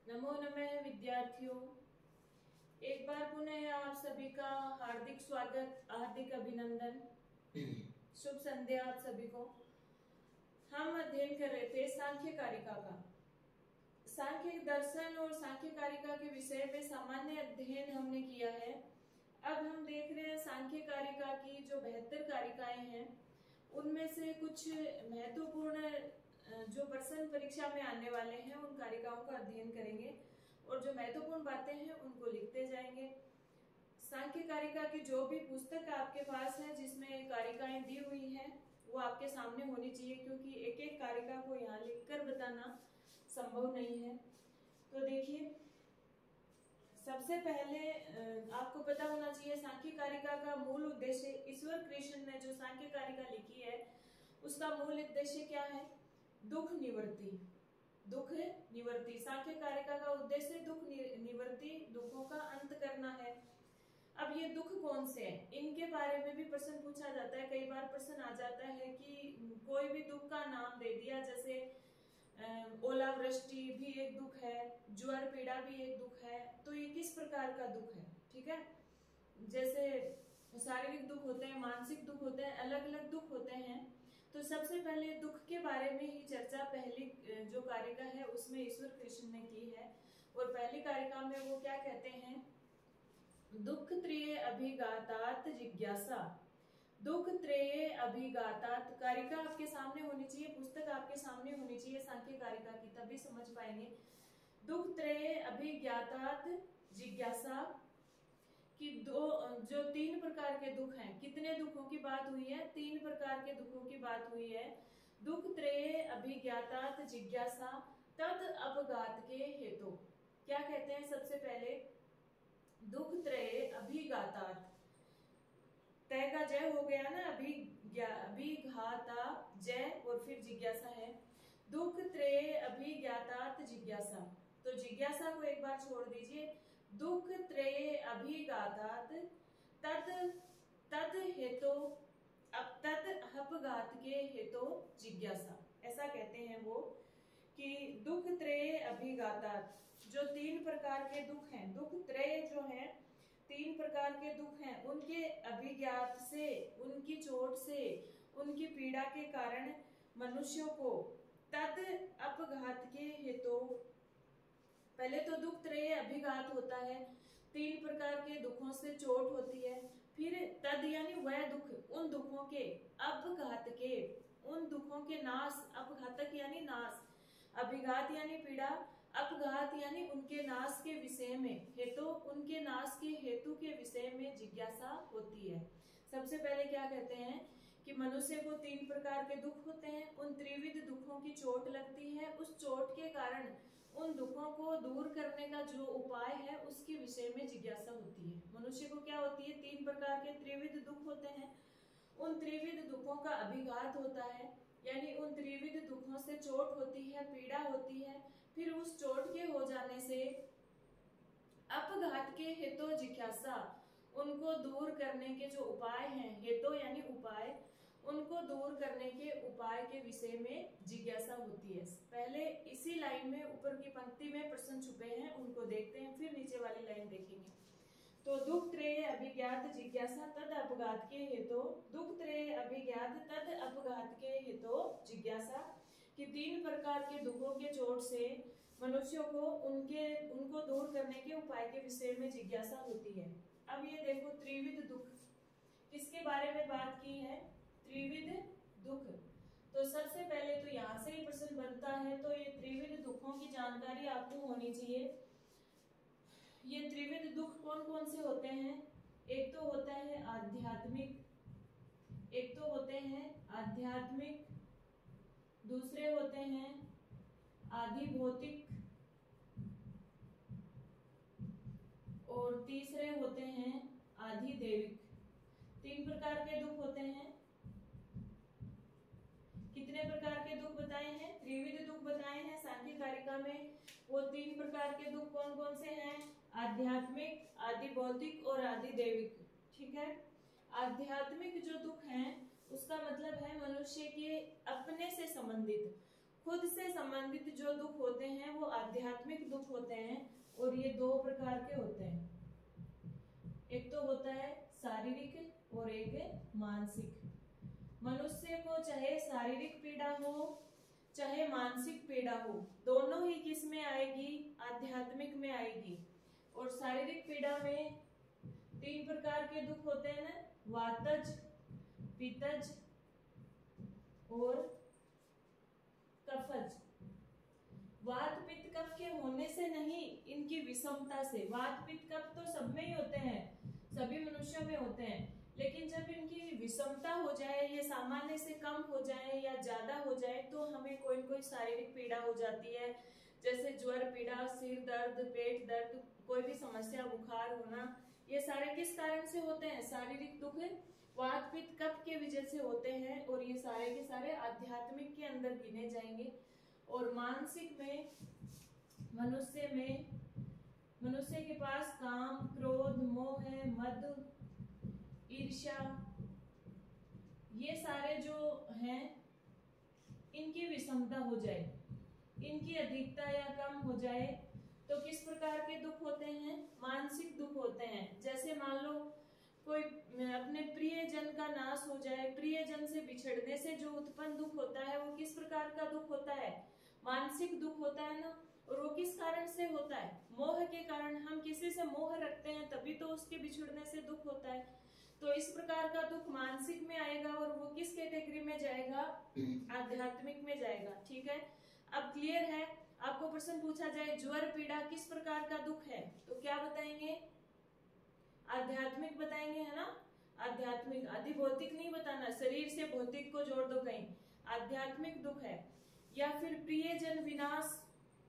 नमो नमः विद्यार्थियों। एक बार पुनः आप सभी का हार्दिक स्वागत, हार्दिक अभिनंदन। शुभ संध्या आप सभी को। हम अध्ययन कर रहे थे सांख्य कारिका का। सांख्य दर्शन और सांख्य कारिका के विषय में सामान्य अध्ययन हमने किया है। अब हम देख रहे हैं सांख्य कारिका की जो 72 कारिकाएं हैं उनमें से कुछ महत्वपूर्ण जो प्रश्न परीक्षा में आने वाले हैं उन कारिकाओं का अध्ययन करेंगे और जो महत्वपूर्ण बातें हैं उनको लिखते जाएंगे। सांख्य कारिका की जो भी पुस्तक आपके पास है जिसमें कारिकाएं दी हुई हैं वो आपके सामने होनी चाहिए, क्योंकि एक एक कारिका को यहाँ लिखकर बताना संभव नहीं है। तो देखिए, सबसे पहले आपको पता होना चाहिए सांख्य कारिका का मूल उद्देश्य। ईश्वर कृष्ण ने जो सांख्य कारिका लिखी है उसका मूल उद्देश्य क्या है? दुख निवृत्ति। दुख निवृत्ति सांख्य कारिका का उद्देश्य दुख निवृत्ति, दुखों का अंत करना है। अब ये दुख कौन से हैं, इनके बारे में भी प्रश्न पूछा जाता है। कई बार प्रश्न आ जाता है कि कोई भी दुख का नाम दे दिया, जैसे ओलावृष्टि भी एक दुख है, ज्वर पीड़ा भी एक दुख है। तो ये किस प्रकार का दुख है? ठीक है, जैसे शारीरिक दुख होते हैं, मानसिक दुख होते हैं, अलग अलग दुख होते हैं। तो सबसे पहले दुख के बारे में ही चर्चा पहली जो कारिका है उसमें ईश्वर कृष्ण ने की है। और पहली कारिका में वो क्या कहते हैं? दुख त्रय अभिघातात जिज्ञासा। दुख त्रय अभिघातात। कारिका आपके सामने होनी चाहिए, पुस्तक आपके सामने होनी चाहिए सांख्य कारिका की, तभी समझ पाएंगे। दुख त्रय अभिज्ञातात जिज्ञासा कि जो 3 प्रकार के दुख हैं। कितने दुखों की बात हुई है? 3 प्रकार के दुखों की बात हुई है। दुख त्रय अभिज्ञातात जिज्ञासा तद अपघात के हेतु। क्या कहते हैं? सबसे पहले दुख त्रय अभिघातात, तय का जय हो गया ना, अभिघाता जय और फिर जिज्ञासा है। दुख त्रय अभिज्ञातात जिज्ञासा, तो जिज्ञासा को एक बार छोड़ दीजिए। दुख त्रय अभिघातात तद हेतु, अब तद अपघात के हेतु जिज्ञासा, ऐसा कहते हैं वो कि दुख त्रय अभिघातात, जो 3 प्रकार के दुख हैं, दुख त्रय जो है 3 प्रकार के दुख हैं, उनके अभिज्ञात से, उनकी चोट से, उनकी पीड़ा के कारण मनुष्यों को तद अपघात के हेतु, पहले तो दुख त्रय अभिघात होता है, 3 प्रकार के दुखों से चोट होती है। फिर तद यानी वह दुख, उन दुखों के, अपघात के, उन दुखों के नाश, अपघातक यानी नाश, अभिघात यानी पीड़ा, अपघात यानी उनके नाश के विषय में, हेतु उनके नाश के हेतु के विषय में जिज्ञासा होती है। सबसे पहले क्या कहते हैं कि मनुष्य को 3 प्रकार के दुख होते हैं, उन त्रिविध दुखों की चोट लगती है, उस चोट के कारण उन दुखों को दूर करने का जो उपाय है उसके विषय में जिज्ञासा होती है। मनुष्य को क्या होती है? 3 प्रकार के त्रिविध दुख होते हैं, उन त्रिविध दुखों का अभिघात होता है, यानी उन त्रिविध दुखों से चोट होती है, पीड़ा होती है। फिर उस चोट के हो जाने से अपघात के हेतु जिज्ञासा, उनको दूर करने के जो उपाय हैं, हेतु यानी उपाय, उनको दूर करने के उपाय के विषय में जिज्ञासा होती है। पहले इसी लाइन में ऊपर की पंक्ति में प्रश्न छुपे हैं, उनको देखते हैं, फिर नीचे वाली लाइन देखेंगे। तो दुख त्रय अभिज्ञात जिज्ञासा तद अपघात के हेतु, दुख त्रय अभिज्ञात तद अपघात के हेतु जिज्ञासा, कि 3 प्रकार के दुखों के चोट से मनुष्यों को उनको दूर करने के उपाय के विषय में जिज्ञासा होती है। अब ये देखो, त्रिविध दुख किसके बारे में बात की है? त्रिविध दुख। तो सबसे पहले तो यहाँ से ही प्रश्न बनता है, तो ये त्रिविध दुखों की जानकारी आपको होनी चाहिए। ये त्रिविध दुख कौन कौन से होते हैं? एक तो होता है आध्यात्मिक, एक तो होते हैं आध्यात्मिक, दूसरे होते हैं आदि भौतिक, और तीसरे होते हैं आदि दैविक। 3 प्रकार के दुख होते हैं। कितने प्रकार के दुख बताए हैं? त्रिविध दुख बताए हैं सांख्य कारिका में। वो 3 प्रकार के दुख कौन कौन से हैं? आध्यात्मिक, आदि भौतिक और आदि दैविक। ठीक है, आध्यात्मिक जो दुख हैं उसका मतलब है मनुष्य के अपने से संबंधित, खुद से संबंधित जो दुख होते हैं वो आध्यात्मिक दुख होते हैं, और ये दो प्रकार के होते हैं। एक तो होता है शारीरिक और एक है मानसिक। मनुष्य को चाहे शारीरिक पीड़ा हो चाहे मानसिक पीड़ा हो, दोनों ही किस में आएगी? आध्यात्मिक में आएगी। और शारीरिक पीड़ा में 3 प्रकार के दुख होते हैं ना, वातज, पित्तज और कफज। वात पित्त कफ के होने से नहीं, इनकी विषमता से। वात पित्त कफ तो सब में ही होते हैं, सभी मनुष्यों में होते हैं, लेकिन जब इनकी विषमता हो जाए, ये सामान्य से कम हो जाए या ज्यादा हो जाए, तो हमें कोई कोई शारीरिक पीड़ा हो जाती है, जैसे ज्वर पीड़ा, सिर दर्द, पेट दर्द, कोई भी समस्या, बुखार होना। ये सारे किस कारण से होते हैं? शारीरिक दुख वात पित्त कफ के वजह से होते हैं, और ये सारे के सारे आध्यात्मिक के अंदर गिने जाएंगे। और मानसिक में मनुष्य के पास काम, क्रोध, मोह, मद, ईर्ष्या, ये सारे जो हैं इनकी विषमता हो जाए, इनकी अधिकता या कम हो जाए, तो किस प्रकार के दुख होते हैं? मानसिक दुख होते हैं। जैसे मान लो कोई अपने प्रियजन का नाश हो जाए, प्रियजन से बिछड़ने से जो उत्पन्न दुख होता है वो किस प्रकार का दुख होता है? मानसिक दुख होता है ना। और वो किस कारण से होता है? मोह के कारण। हम किसी से मोह रखते हैं तभी तो उसके बिछड़ने से दुख होता है। तो इस प्रकार का दुख मानसिक में आएगा, और वो किस कैटेगरी में जाएगा? आध्यात्मिक में जाएगा। ठीक है, अब क्लियर है? आपको प्रश्न पूछा जाए ज्वर पीड़ा किस प्रकार का दुख है, तो क्या बताएंगे? आध्यात्मिक बताएंगे, है ना। आध्यात्मिक, आदि भौतिक नहीं बताना, शरीर से भौतिक को जोड़ दो कहीं। आध्यात्मिक दुख है। या फिर प्रियजन विनाश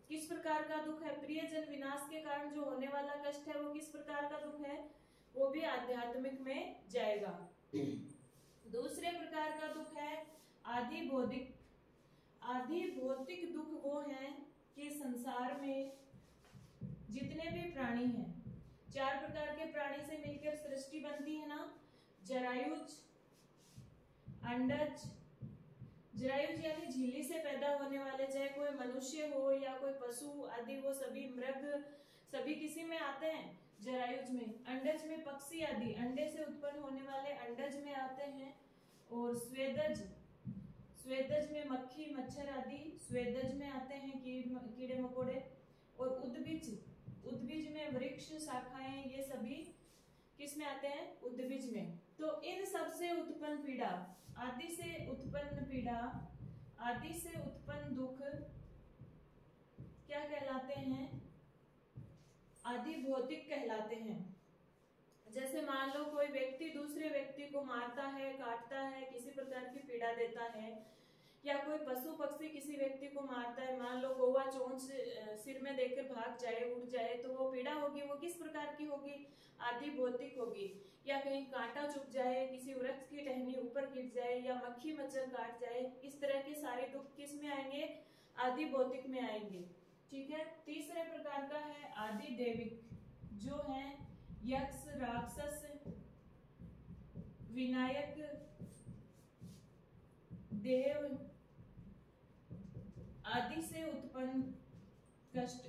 किस प्रकार का दुख है? प्रियजन विनाश के कारण जो होने वाला कष्ट है वो किस प्रकार का दुख है? वो भी आध्यात्मिक में जाएगा। दूसरे प्रकार का दुख है आदि भौतिक। आदि भौतिक दुख वो है कि संसार में जितने भी प्राणी हैं, 4 प्रकार के प्राणी से मिलकर सृष्टि बनती है ना। जरायुज, अंडज, जरायुज यानी झिल्ली से पैदा होने वाले, चाहे कोई मनुष्य हो या कोई पशु आदि, वो सभी मृग सभी किसी में आते हैं? जरायुज में। अंडज में पक्षी आदि, अंडे से उत्पन्न होने वाले अंडज में आते हैं। और स्वेदज, स्वेदज में मक्खी, मच्छर आदि स्वेदज में आते हैं, कीड़े मकोड़े। और उद्भिज, उद्भिज में वृक्ष, शाखाएं, ये सभी किस में आते हैं? उद्भिज में। तो इन सब से उत्पन्न पीड़ा, आदि से उत्पन्न पीड़ा, आदि से उत्पन्न दुख क्या कहलाते हैं? आदि भौतिक कहलाते हैं। जैसे मान लो कोई व्यक्ति दूसरे व्यक्ति को मारता है, काटता है, किसी प्रकार की पीड़ा देता है, या कोई पशु पक्षी किसी व्यक्ति को मारता है, मान लो कौवा चोंच सिर में देकर भाग जाए, उड़ जाए, तो वो पीड़ा होगी, वो किस प्रकार की होगी? आदि भौतिक होगी। या कहीं कांटा चुभ जाए, किसी वृक्ष की टहनी ऊपर गिर जाए, या मक्खी मच्छर काट जाए, इस तरह के सारे दुख किस में आएंगे? आदि भौतिक में आएंगे। ठीक है। तीसरे प्रकार का है आदि दैविक, जो है यक्ष, राक्षस, विनायक, देव आदि से उत्पन्न कष्ट।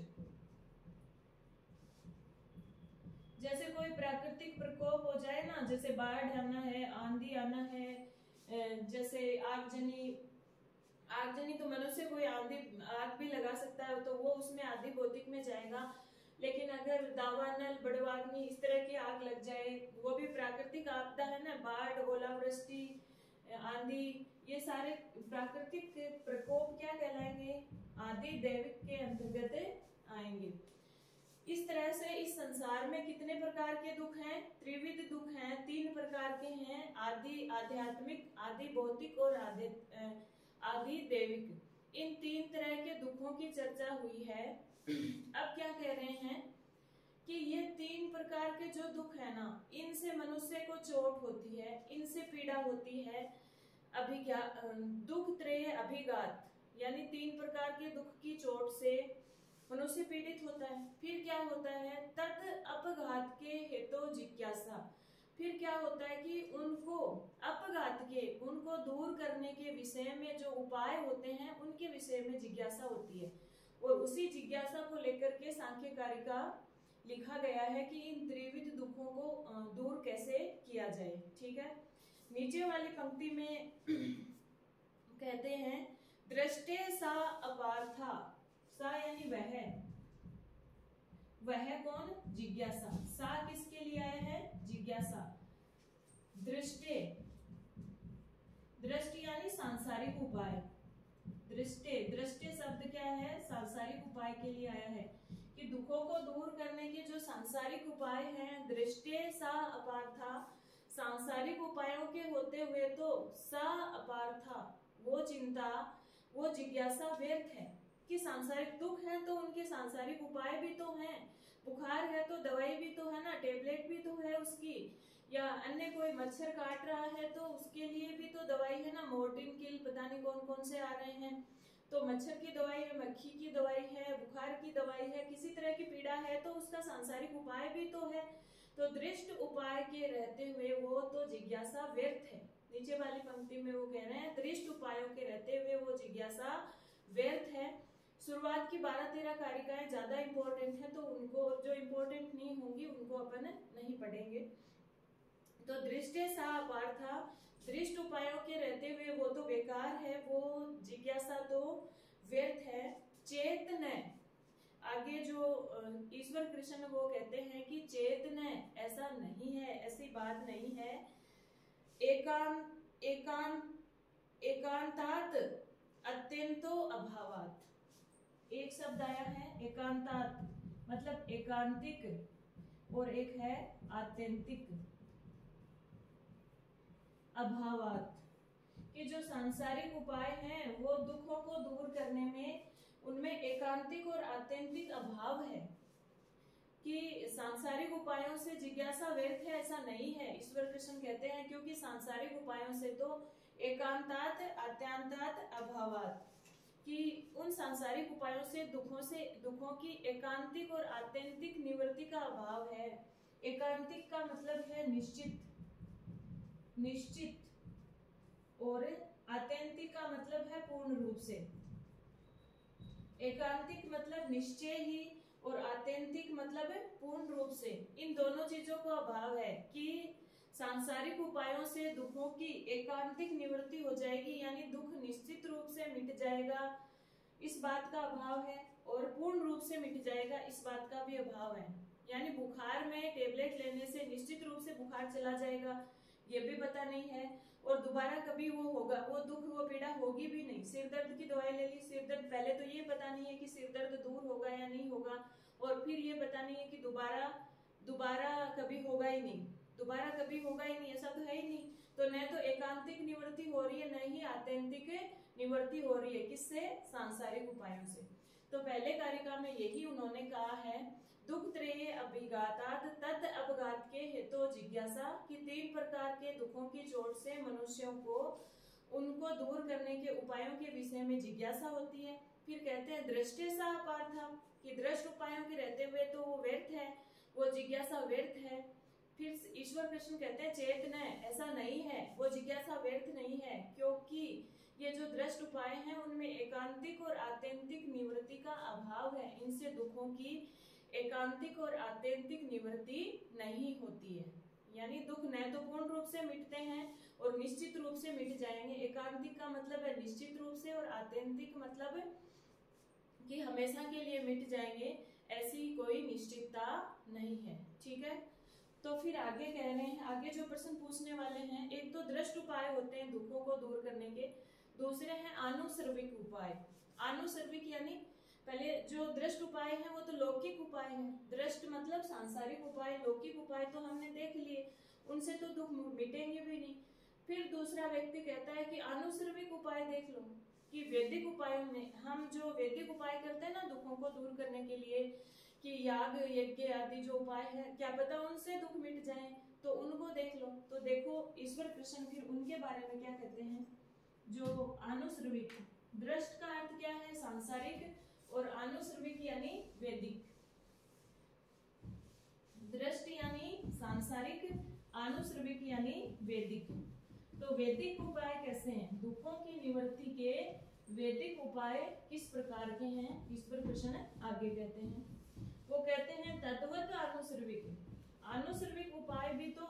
जैसे कोई प्राकृतिक प्रकोप हो जाए ना, जैसे बाढ़ आना है, आंधी आना है, जैसे आगजनी तो मनुष्य कोई आग भी लगा सकता है, तो वो उसमें आदि भौतिक में जाएगा। लेकिन अगर दावानल, बड़वाग्नि, इस तरह की आग लग जाए, वो भी प्राकृतिक आपदा है ना। बाढ़, ओलावृष्टि, आंधी, ये सारे प्राकृतिक प्रकोप क्या कहलाएंगे? आदि दैविक के अंतर्गत आएंगे। इस तरह से इस संसार में कितने प्रकार के दुख हैं? त्रिविध दुख हैं, 3 प्रकार के हैं, आदि आध्यात्मिक, आदि भौतिक और आदि दैविक। इन 3 तरह के दुखों की चर्चा हुई है। अब क्या कह रहे हैं कि ये 3 प्रकार के जो दुख है ना, इनसे मनुष्य को चोट होती है, इनसे पीड़ा होती है। दुख त्रय अभिघात, यानी 3 प्रकार के दुख की चोट से मनुष्य पीड़ित होता है। फिर क्या होता है? तद अपघात के हेतु जिज्ञासा, फिर क्या होता है कि उनको अपघात के, उनको दूर करने के विषय में जो उपाय होते हैं उनके विषय में जिज्ञासा होती है। और उसी जिज्ञासा को लेकर के सांख्य कारिका लिखा गया है कि इन त्रिविध दुखों को दूर कैसे किया जाए। ठीक है, नीचे वाली पंक्ति में कहते हैं दृष्टे सा अपार्था, सा यानी वह कौन, जिज्ञासा। सा किसके लिए आया है, जिज्ञासा। दृष्टे, दृष्टि यानी सांसारिक उपाय, दृष्टे शब्द क्या है, सांसारिक उपाय के लिए आया है कि दुखों को दूर करने के जो सांसारिक उपाय हैं, दृष्टे सा अपार्था, सांसारिक उपायों के होते हुए तो सा अपार्था, वो चिंता, वो जिज्ञासा व्यर्थ है। कि सांसारिक दुख है तो उनके सांसारिक उपाय भी तो हैं, बुखार है तो दवाई भी तो है ना, टेबलेट भी तो है उसकी, या अन्य कोई मच्छर काट रहा है तो उसके लिए भी तो दवाई है ना, मोर्टिन किल पता नहीं कौन कौन से आ रहे हैं, तो मच्छर की दवाई है, मक्खी की दवाई है, बुखार की दवाई है, किसी तरह की पीड़ा है तो उसका सांसारिक उपाय भी तो है। तो दृष्ट उपाय के रहते हुए वो तो जिज्ञासा व्यर्थ है। नीचे वाली पंक्ति में वो कह रहे हैं दृष्ट उपायों के रहते हुए वो जिज्ञासा व्यर्थ है। शुरुआत की 12-13 कारिकाएं ज्यादा इंपॉर्टेंट है, तो उनको, जो इंपॉर्टेंट नहीं होंगी उनको अपन नहीं पढ़ेंगे। तो दृष्टे सा अपार्था, दृष्ट उपायों के रहते हुए वो तो बेकार है, वो जिज्ञासा तो व्यर्थ है। चेतन, आगे जो ईश्वर कृष्ण वो कहते हैं कि चेतन ऐसा नहीं है, ऐसी बात नहीं है। एकांतात अत्यंतो अभावात, एक शब्द आया है एकांतात मतलब एकांतिक, और एक है आत्यंतिक अभावात, कि जो सांसारिक उपाय हैं वो दुखों को दूर करने में उनमें एकांतिक और आत्यंतिक अभाव है। कि सांसारिक उपायों से जिज्ञासा व्यर्थ है ऐसा नहीं है, ईश्वर कृष्ण कहते हैं, क्योंकि सांसारिक उपायों से तो एकांतात आत्यांतात अभावात, कि उन सांसारिक उपायों से दुखों की एकांतिक और आत्यंतिक निवृत्ति का अभाव है। एकांतिक का मतलब है निश्चित, और आत्यंतिक का मतलब है पूर्ण रूप से। एकांतिक मतलब निश्चय ही और आत्यंतिक मतलब पूर्ण रूप से, इन दोनों चीजों का अभाव है। कि सांसारिक उपायों से दुखों की एकांतिक निवृत्ति हो जाएगी, यानी दुख निश्चित रूप से मिट जाएगा, इस बात का अभाव है, और पूर्ण रूप से मिट जाएगा इस बात का भी अभाव है। यानी बुखार में टेबलेट लेने से निश्चित रूप से बुखार चला जाएगा ये भी पता नहीं है, और दोबारा कभी वो होगा, वो दुख, वो पीड़ा होगी भी नहीं। सिर दर्द की दवाई ले ली, सिर दर्द पहले तो ये पता नहीं है कि सिर दर्द दूर होगा या नहीं होगा, और फिर ये पता नहीं है कि दोबारा कभी होगा ही नहीं, दोबारा कभी होगा ही नहीं, ऐसा तो है ही नहीं। तो न तो एकांतिक निवृत्ति हो रही है, न ही आत्यंतिक निवृत्ति हो रही है, किससे, सांसारिक उपायों से। तो पहले कारिका में यही उन्होंने कहा है, दुख त्रय अभिघातात् तद अपघात के हेतु जिज्ञासा, कि 3 प्रकार के दुखों की चोट से मनुष्यों को उनको दूर करने के उपायों के विषय में जिज्ञासा होती है। फिर कहते हैं दृष्टे सा अपार्था, कि दृष्ट उपायों के रहते हुए तो वो व्यर्थ है, वो जिज्ञासा व्यर्थ है। फिर ईश्वर कृष्ण कहते हैं चेतन ऐसा नहीं है, वो जिज्ञासा व्यर्थ नहीं है, क्योंकि ये जो दृष्ट उपाय हैं उनमें एकांतिक और आत्यंतिक निवृत्ति का अभाव है, इनसे दुखों की एकांतिक और आत्यंतिक निवृत्ति नहीं होती है। यानी दुख न तो पूर्ण रूप से मिटते हैं और निश्चित रूप से मिट जाएंगे। एकांतिक का मतलब है निश्चित रूप से, और आत्यंतिक मतलब कि हमेशा के लिए मिट जाएंगे, ऐसी कोई निश्चितता नहीं है। ठीक है, तो फिर आगे कह रहे हैं, आगे जो प्रश्न पूछने वाले हैं, एक तो दृष्ट उपाय होते हैं दुखों को दूर करने के, दूसरे हैं आनुसर्विक उपाय। आनुसर्विक यानी पहले जो दृष्ट उपाय है वो तो लौकिक उपाय है, दृष्ट मतलब सांसारिक उपाय, लौकिक उपाय तो हमने देख लिए, उनसे तो दुख मिटेंगे भी नहीं। फिर दूसरा व्यक्ति कहता है कि आनुसर्विक उपाय देख लो, कि वैदिक उपायों में हम जो वैदिक उपाय करते हैं ना दुखों को दूर करने के लिए, कि याग यज्ञ आदि जो उपाय है, क्या पता उनसे दुख मिट जाए, तो उनको देख लो। तो देखो ईश्वर कृष्ण फिर उनके बारे में क्या कहते हैं। जो आनुसर्विक, दृष्ट का अर्थ क्या है, सांसारिक, और आनुसर्विक यानी वैदिक। दृष्ट यानी सांसारिक, आनुसर्विक वैदिक। तो वैदिक उपाय कैसे हैं? दुखों की निवृत्ति के वैदिक उपाय किस प्रकार के हैं, इस पर प्रश्न आगे कहते हैं। वो कहते हैं तद्वत आनुसर्विक। आनुसर्विक उपाय भी तो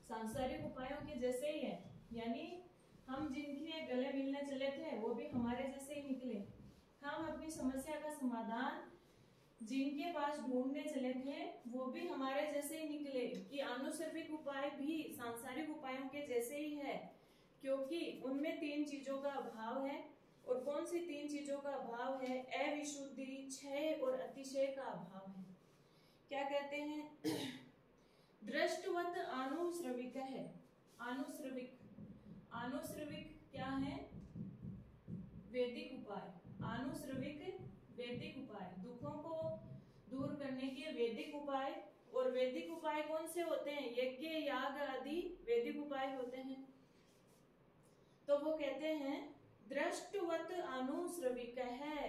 सांसारिक उपायों के जैसे ही है, यानी हम जिनके गले मिलने चले थे वो भी हमारे जैसे ही निकले। हम अपनी समस्या का समाधान जिनके पास ढूंढने चले थे वो भी हमारे जैसे ही निकले कि आनुसर्विक उपाय भी सांसारिक उपायों के जैसे ही है, क्योंकि उनमें 3 चीजों का अभाव है। और कौन सी 3 चीजों का अभाव है? अविशुद्धि, क्षय और अतिशय का अभाव है। क्या कहते हैं? दृष्टवत आनुश्रविक है। आनुश्रविक, आनुश्रविक क्या है? वैदिक उपाय। आनुश्रविक वैदिक उपाय, दुखों को दूर करने के वैदिक उपाय। और वैदिक उपाय कौन से होते हैं? यज्ञ, याग आदि वैदिक उपाय होते हैं। तो वो कहते हैं दृष्टवत आनुश्रविक है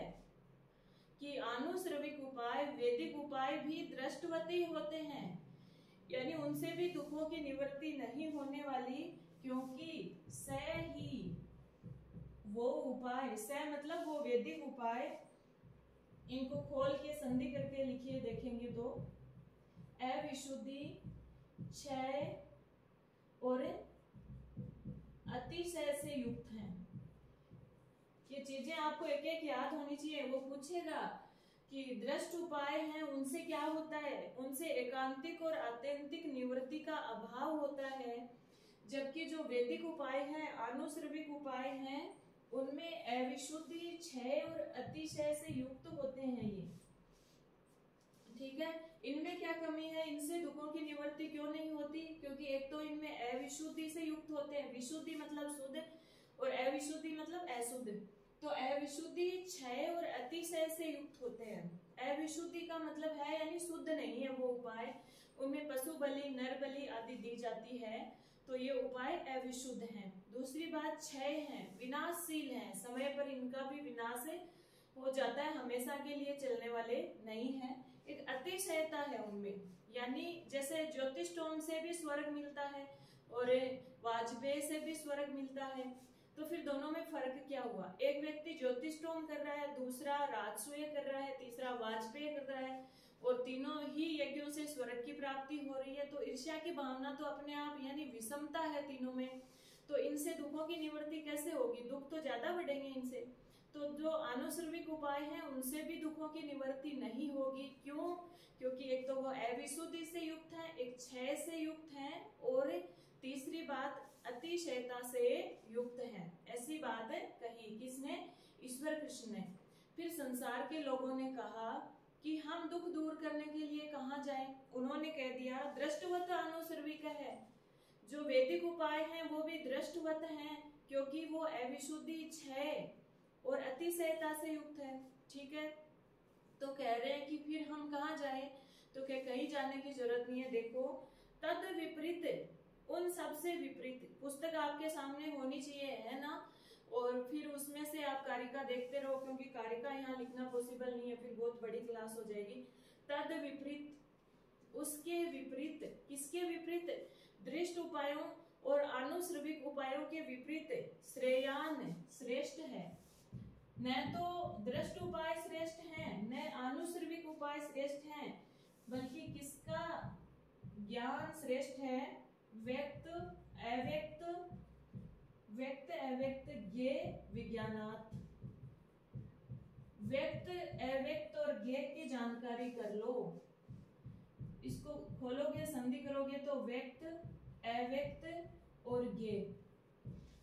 कि आनुश्रविक उपाय, वैदिक उपाय भी दृष्टवत ही होते हैं, यानी उनसे भी दुखों की निवृत्ति नहीं होने वाली, क्योंकि स ही वो उपाय, स मतलब वो वैदिक उपाय, इनको खोल के संधि करके लिखिए देखेंगे तो अविशुद्धि, क्षय और अतिशय से युक्त हैं। ये चीजें आपको एक एक याद होनी चाहिए। वो पूछेगा कि दृष्ट उपाय हैं उनसे क्या होता है? उनसे एकांतिक और आत्यंतिक निवृत्ति का अभाव होता है, जबकि जो वैदिक उपाय हैं, आनुश्रविक उपाय हैं, उनमें अविशुद्धि, क्षय और अतिशय से युक्त होते हैं ये। ठीक है, इनमें क्या कमी है? इनसे दुखों की निवृत्ति क्यों नहीं होती? क्योंकि एक तो इनमें अविशुद्धि से युक्त होते हैं, विशुद्धि मतलब शुद्ध और अविशुद्धि मतलब अशुद्ध। तो अविशुद्धि, क्षय और अतिशय से युक्त होते हैं। अविशुद्धि का मतलब है यानी शुद्ध नहीं है वो उपाय, उनमें पशु बलि, नर बलि आदि दी जाती है, तो ये उपाय अविशुद्ध हैं। दूसरी बात, क्षय है, विनाशशील है, समय पर इनका भी विनाश हो जाता है, हमेशा के लिए चलने वाले नहीं है। एक अतिशयता है उनमें, यानी जैसे ज्योतिषोम से भी स्वर्ग मिलता है और वाजपेयी से भी स्वर्ग मिलता है, तो फिर दोनों में फर्क क्या हुआ? एक व्यक्ति ज्योतिषोम कर रहा है, दूसरा राजसूय कर रहा है, तीसरा वाजपेयी कर रहा है, और तीनों ही यज्ञों से स्वर्ग की प्राप्ति हो रही है। तो ईर्ष्या की भावना तो अपने आप, यानी विषमता है तीनों में, तो इनसे दुखों की निवृत्ति कैसे होगी? दुख तो ज्यादा बढ़ेंगे इनसे। तो जो आनुश्रविक उपाय हैं उनसे भी दुखों की निवृत्ति नहीं होगी। क्यों? क्योंकि एक तो वो अविशुद्धि से युक्त है, एक क्षय से युक्त है, और तीसरी बात अतिशयता से युक्त है। ऐसी बात कही किसने? ईश्वर कृष्ण ने। फिर संसार के लोगों ने कहा कि हम दुख दूर करने के लिए कहाँ जाएं? उन्होंने कह दिया दृष्टवत आनुश्रविक है। जो वैदिक उपाय हैं वो भी दृष्टवत हैं, क्योंकि वो अविशुद्धि, क्षय और अतिशयता से युक्त है। ठीक है, तो कह रहे हैं कि फिर हम कहाँ जाएं? तो क्या कहीं जाने की जरूरत नहीं है। देखो, तद विपरीत, उन सबसे विपरीत, पुस्तक आपके सामने होनी चाहिए, है ना? और फिर उसमें से आप कारिका देखते रहो, क्योंकि कारिका यहाँ लिखना पॉसिबल नहीं है, फिर बहुत बड़ी क्लास हो जाएगी। तद विपरीत, उसके विपरीत, किसके विपरीत? दृष्ट उपायों और आनुश्रविक उपायों के विपरीत श्रेयान, श्रेष्ठ है। न तो दृष्ट उपाय श्रेष्ठ हैं, न आनुश्रविक उपाय श्रेष्ठ हैं, बल्कि किसका ज्ञान श्रेष्ठ है? व्यक्त अव्यक्त, व्यक्त अव्यक्त ज्ञ विज्ञानात्। व्यक्त अव्यक्त और ज्ञ की जानकारी कर लो। इसको खोलोगे, संधि करोगे तो व्यक्त, अव्यक्त और ज्ञ,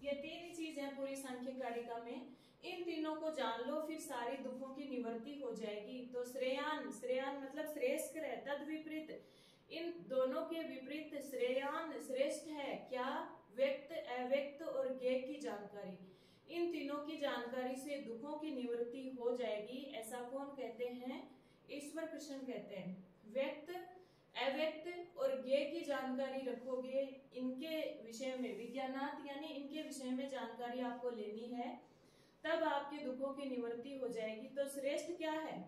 ये 3 चीज है पूरी सांख्य कारिका में। इन तीनों को जान लो, फिर सारी दुखों की निवृत्ति हो जाएगी। तो श्रेयान, श्रेयान मतलब श्रेष्ठ है, तद विपरीत, इन दोनों के विपरीत श्रेयान श्रेष्ठ है क्या? व्यक्त, अव्यक्त और ज्ञ की जानकारी। इन तीनों की जानकारी से दुखों की निवृत्ति हो जाएगी। ऐसा कौन कहते हैं? ईश्वर कृष्ण कहते हैं। व्यक्त, अव्यक्त और ज्ञ की जानकारी रखोगे, इनके विषय में विज्ञानात्, यानी इनके विषय में जानकारी आपको लेनी है, तब आपके दुखों की निवृत्ति हो जाएगी। तो श्रेष्ठ क्या है?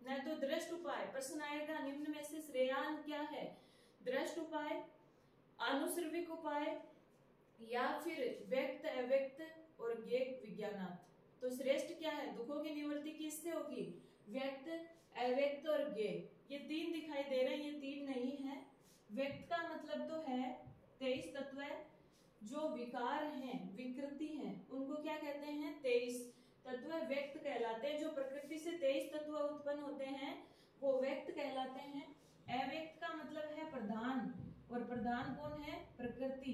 न तो दृष्ट उपाय, प्रश्न आएगा निम्न में से श्रेयान क्या है? दृष्ट उपाय, आनुश्रविक उपाय या फिर व्यक्त अव्यक्त और ज्ञ विज्ञानात्। तो श्रेष्ठ क्या है, दुखों की निवृत्ति किससे होगी, व्यक्त अव्यक्त और ज्ञ। ये तीन दिखाई दे रहे हैं, ये तीन नहीं है। व्यक्त का मतलब तो है 23 तत्व है, जो विकार हैं विकृति हैं उनको क्या कहते हैं, 23 तत्व व्यक्त कहलाते हैं। जो प्रकृति से 23 तत्व उत्पन्न होते हैं वो व्यक्त कहलाते हैं। अव्यक्त का मतलब है प्रधान, और प्रधान कौन है, प्रकृति।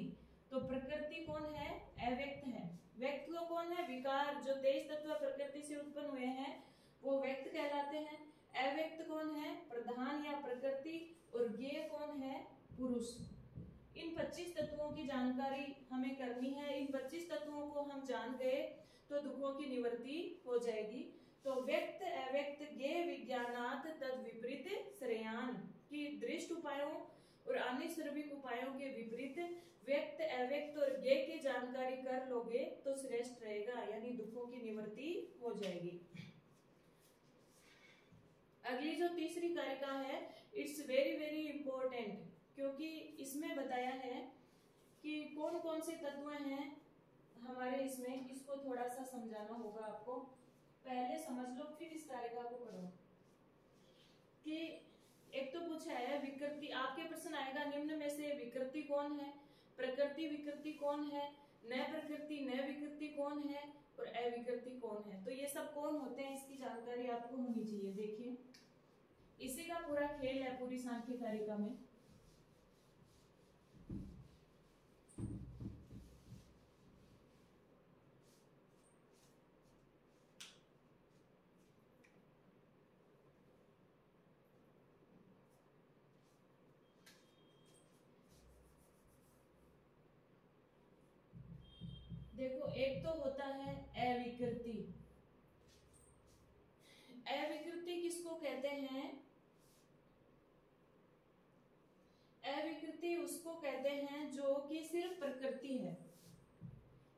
तो प्रकृति कौन है, अव्यक्त है। व्यक्त तो कौन है, विकार। जो 23 तत्व प्रकृति से उत्पन्न हुए हैं वो व्यक्त कहलाते हैं। अव्यक्त कौन है, प्रधान या प्रकृति, और ज्ञ कौन है, पुरुष। इन 25 तत्वों की जानकारी हमें करनी है। इन 25 तत्वों को हम जान गए तो दुखों की निवृत्ति हो जाएगी। तो व्यक्त अव्यक्त ज्ञ विज्ञानात् तद विपरीत श्रेयान की दृष्ट उपायों और अन्य सर्विक उपायों के विपरीत व्यक्त अव्यक्त और ज्ञ की जानकारी कर लोगे तो श्रेष्ठ रहेगा, यानी दुखों की निवृत्ति हो जाएगी। अगली जो तीसरी कारिका है, इट्स वेरी वेरी इंपॉर्टेंट, क्योंकि इसमें बताया है कि कौन कौन से तत्व हैं हमारे इसमें। इसको थोड़ा सा समझाना होगा आपको, पहले समझ लो फिर इस कारिका को पढ़ो। कि एक तो पूछा है विकृति, आपके प्रश्न आएगा निम्न में से विकृति कौन है, प्रकृति विकृति कौन है, न प्रकृति न विकृति कौन है, और अविकृति कौन है। तो ये सब कौन होते हैं इसकी जानकारी आपको होनी चाहिए। देखिए इसी का पूरा खेल है पूरी सांख्य कारिका में। देखो एक तो होता है अविकृति। अविकृति किसको कहते हैं, अविकृति उसको कहते हैं जो कि सिर्फ प्रकृति है,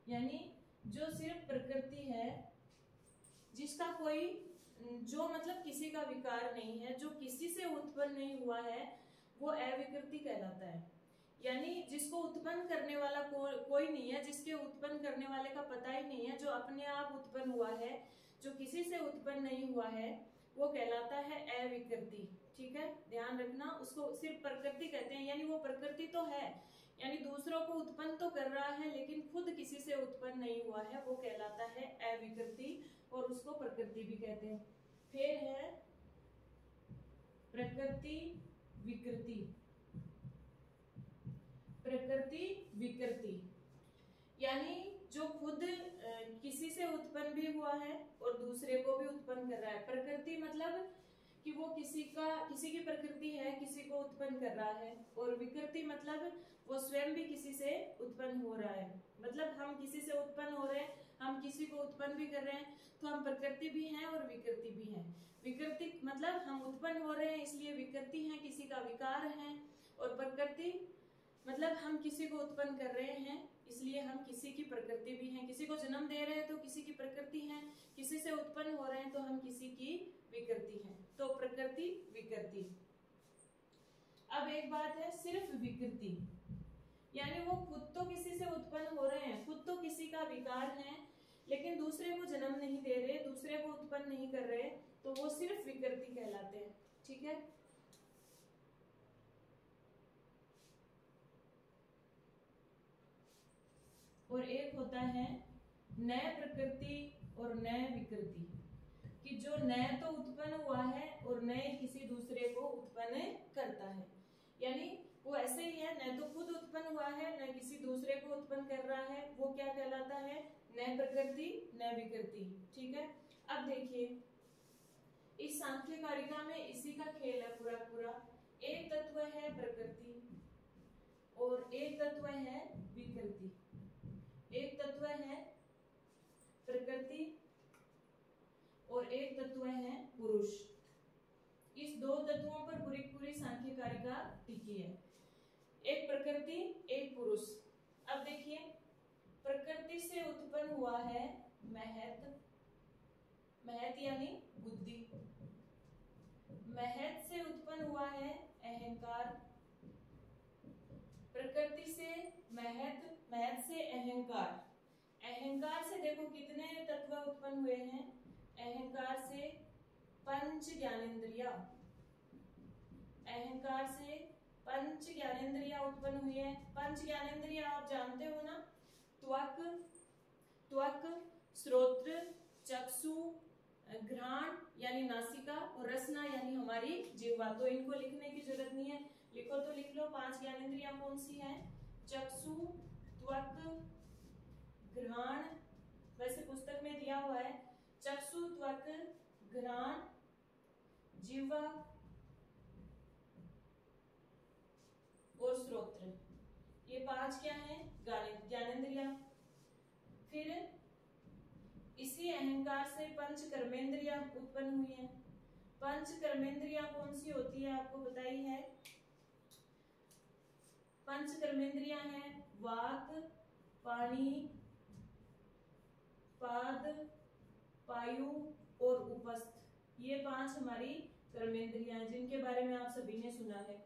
यानी जो सिर्फ प्रकृति है, जिसका कोई, जो मतलब किसी का विकार नहीं है, जो किसी से उत्पन्न नहीं हुआ है, वो अविकृति कहलाता है। यानी जिसको उत्पन्न करने वाला कोई नहीं है, जिसके उत्पन्न करने वाले का पता ही नहीं है, जो अपने आप उत्पन्न हुआ है, जो किसी से उत्पन्न नहीं हुआ है, वो कहलाता है अविकृति। ठीक है, ध्यान रखना, उसको सिर्फ प्रकृति कहते हैं। यानी वो प्रकृति तो है, यानी दूसरों को उत्पन्न तो कर रहा है लेकिन खुद किसी से उत्पन्न नहीं हुआ है, वो कहलाता है अविकृति, और उसको प्रकृति भी कहते हैं। फिर है प्रकृति विकृति। प्रकृति विकृति यानी जो खुद किसी से उत्पन्न भी हुआ है और दूसरे को भी उत्पन्न कर रहा है। प्रकृति मतलब कि वो किसी की प्रकृति है, किसी को उत्पन्न कर रहा है, और विकृति मतलब वो स्वयं भी किसी से उत्पन्न हो रहा है। मतलब हम किसी से उत्पन्न हो रहे हैं, हम किसी को उत्पन्न भी कर रहे हैं, तो हम प्रकृति भी हैं और विकृति भी हैं। विकृति मतलब हम उत्पन्न हो रहे हैं इसलिए विकृति हैं, किसी का विकार है, और प्रकृति मतलब हम किसी को उत्पन्न कर रहे हैं इसलिए हम किसी की प्रकृति भी हैं। किसी को जन्म दे रहे हैं तो किसी की प्रकृति है, किसी से उत्पन्न हो रहे हैं तो हम किसी की विकृति हैं। तो प्रकृति विकृति। अब एक बात है सिर्फ विकृति, यानी वो खुद तो किसी से उत्पन्न हो रहे हैं, खुद तो किसी का विकार है, लेकिन दूसरे को जन्म नहीं दे रहे, दूसरे को उत्पन्न नहीं कर रहे, तो वो सिर्फ विकृति कहलाते हैं। ठीक है, और एक होता है नए प्रकृति और नए विकृति, कि जो नए तो उत्पन्न हुआ है और नए किसी दूसरे को उत्पन्न करता है। यानी वो ऐसे ही है, न तो खुद उत्पन्न हुआ है न किसी दूसरे को उत्पन्न कर रहा है, वो क्या कहलाता है, नए प्रकृति नए विकृति। ठीक है, अब देखिए इस सांख्य कारिका में इसी का खेल है पूरा पूरा। एक तत्व है प्रकृति और एक तत्व है विकृति, एक तत्व है प्रकृति और एक तत्व है पुरुष। इस दो तत्वों पर पूरी पूरी सांख्य कारिका टिकी है, एक प्रकृति एक पुरुष। अब देखिए प्रकृति से उत्पन्न हुआ है महत, महत यानी बुद्धि, महत से उत्पन्न हुआ है अहंकार, प्रकृति से महत, महत से अहंकार, अहंकार से देखो कितने तत्व उत्पन्न हुए हैं, अहंकार से पंच ज्ञानेंद्रिया, अहंकार से पंच ज्ञानेंद्रिया उत्पन्न हुई है। पंच ज्ञानेंद्रिया आप जानते हो ना, त्वक, त्वक, श्रोत्र, चक्षु, घ्राण यानी नासिका और रसना यानी हमारी जिह्वा। तो इनको लिखने की जरूरत नहीं है, लिखो तो लिख लो। पांच ज्ञानेंद्रियां कौन सी हैं? चक्षु, त्वक, घ्राण, वैसे पुस्तक में दिया हुआ है चक्षु, त्वक, घ्राण, जिह्वा और श्रोत्र। ये पांच क्या है? ज्ञानेंद्रिया। फिर इसी अहंकार से पंच कर्मेंद्रिया उत्पन्न हुई है। पंच कर्मेंद्रिया कौन सी होती है आपको पता ही है। पंच कर्मेंद्रिया है वात, पानी, पाद, पायु और उपस्थ। ये पांच हमारी कर्मेंद्रियां हैं जिनके बारे में आप सभी ने सुना है।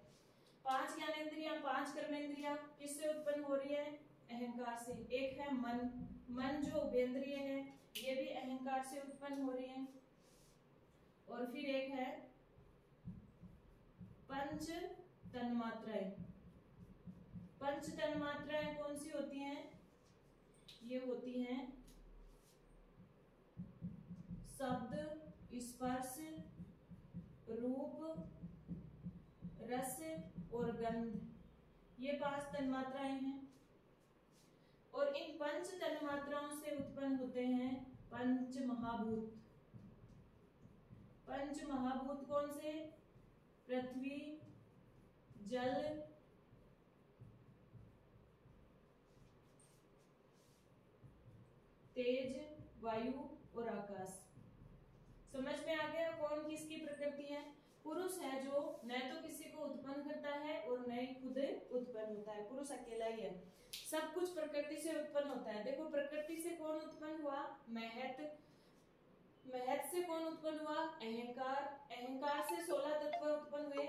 पांच ज्ञानेंद्रियां, पांच कर्मेंद्रियां किससे उत्पन्न हो रही है? अहंकार से। एक है मन, मन जो उपेंद्रिय है, ये भी अहंकार से उत्पन्न हो रही है। और फिर एक है पंच तन्मात्राएं। पंच तन्मात्राएं कौन सी होती हैं? ये होती हैं शब्द, स्पर्श, रूप, रस और गंध। ये पांच तन्मात्राएं हैं। और इन पंच तन्मात्राओं से उत्पन्न होते हैं पंच महाभूत। पंच महाभूत कौन से? पृथ्वी, जल, तेज, वायु और आकाश। समझ में आ गया कौन किसकी प्रकृति है? पुरुष है जो न तो किसी को उत्पन्न करता है और न ही खुद उत्पन्न होता है। पुरुष अकेला ही है, सब कुछ प्रकृति से उत्पन्न होता है। देखो प्रकृति से कौन उत्पन्न हुआ? महत। महत से कौन उत्पन्न हुआ? अहंकार। अहंकार से 16 तत्व उत्पन्न हुए।